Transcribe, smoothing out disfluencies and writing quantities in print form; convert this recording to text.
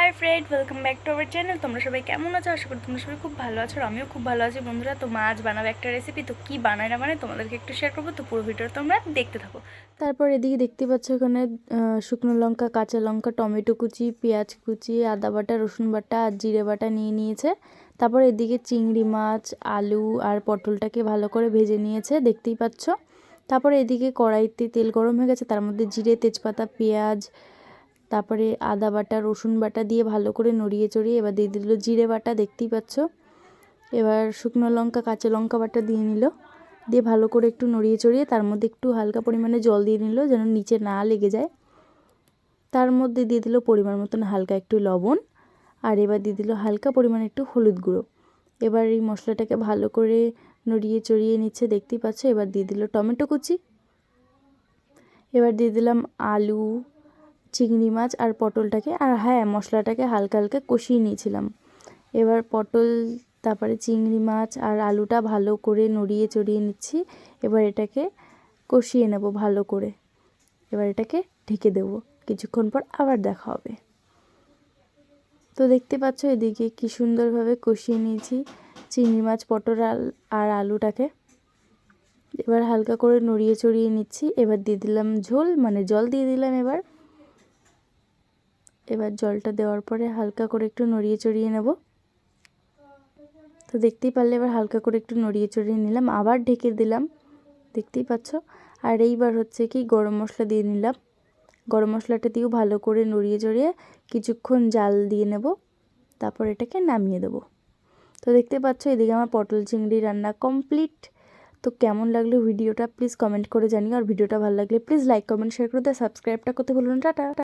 Hi friend, welcome back to our channel. তোমরা সবাই কেমন আছো? আশা করি তোমরা সবাই খুব ভালো আছো, আর আমিও খুব ভালো আছি বন্ধুরা। তো মা আজ বানাবে একটা রেসিপি, তো কী বানায় না মানে তোমাদেরকে একটু শেয়ার করবো। তো পুরো ভিডিও তোমরা দেখতে থাকো। তারপর এদিকে দেখতে পাচ্ছ এখানে শুকনো লঙ্কা, কাঁচা লঙ্কা, টমেটো কুচি, পেঁয়াজ কুচি, আদা বাটা, রসুন বাটা আর জিরে বাটা নিয়ে নিয়েছে। তারপর এদিকে চিংড়ি মাছ, আলু আর পটলটাকে ভালো করে ভেজে নিয়েছে, দেখতেই পাচ্ছ। তারপরে এদিকে কড়াইতে তেল গরম হয়ে গেছে, তার মধ্যে জিরে, তেজপাতা, পেঁয়াজ, তারপরে আদা বাটা, রসুন বাটা দিয়ে ভালো করে নড়িয়ে চড়িয়ে এবার দিয়ে দিল জিরে বাটা, দেখতেই পাচ্ছ। এবার শুকনো লঙ্কা, কাঁচা লঙ্কা বাটা দিয়ে নিল, দিয়ে ভালো করে একটু নড়িয়ে চড়িয়ে তার মধ্যে একটু হালকা পরিমাণে জল দিয়ে নিল যেন নিচে না লেগে যায়। তার মধ্যে দিয়ে দিল পরিমাণ মতন হালকা একটু লবণ, আর এবার দিয়ে দিল হালকা পরিমাণে একটু হলুদ গুঁড়ো। এবার এই মশলাটাকে ভালো করে নড়িয়ে চড়িয়ে নিচ্ছে, দেখতেই পাচ্ছ। এবার দিয়ে দিল টমেটো কুচি, এবার দিয়ে দিলাম আলু, চিংড়ি মাছ আর পটলটাকে, আর হ্যাঁ, মশলাটাকে হালকা হালকা কষিয়ে নিয়েছিলাম। এবার পটল, তারপরে চিংড়ি মাছ আর আলুটা ভালো করে নড়িয়ে চড়িয়ে নিচ্ছি। এবার এটাকে কষিয়ে নেব ভালো করে। এবার এটাকে ঢেকে দেব, কিছুক্ষণ পর আবার দেখা হবে। তো দেখতে পাচ্ছ এদিকে কি সুন্দরভাবে কষিয়ে নিয়েছি চিংড়ি মাছ, পটল আর আলুটাকে। এবার হালকা করে নড়িয়ে চড়িয়ে নিচ্ছি। এবার দিয়ে দিলাম ঝোল, মানে জল দিয়ে দিলাম। এবার জলটা দেওয়ার পরে হালকা করে একটু নড়িয়ে চড়িয়ে নেব। তো দেখতেই পারলে এবার হালকা করে একটু নড়িয়ে চড়িয়ে নিলাম, আবার ঢেকে দিলাম, দেখতেই পাচ্ছ। আর এইবার হচ্ছে কি গরম মশলা দিয়ে নিলাম। গরম মশলাটা দিয়েও ভালো করে নড়িয়ে চড়িয়ে কিছুক্ষণ জাল দিয়ে নেব, তারপর এটাকে নামিয়ে দেব। তো দেখতে পাচ্ছ এদিকে আমার পটল চিংড়ি রান্না কমপ্লিট। তো কেমন লাগলো ভিডিওটা প্লিজ কমেন্ট করে জানিও, আর ভিডিওটা ভালো লাগলে প্লিজ লাইক, কমেন্ট, শেয়ার করে সাবস্ক্রাইবটা করতে ভুলো না। টাটা।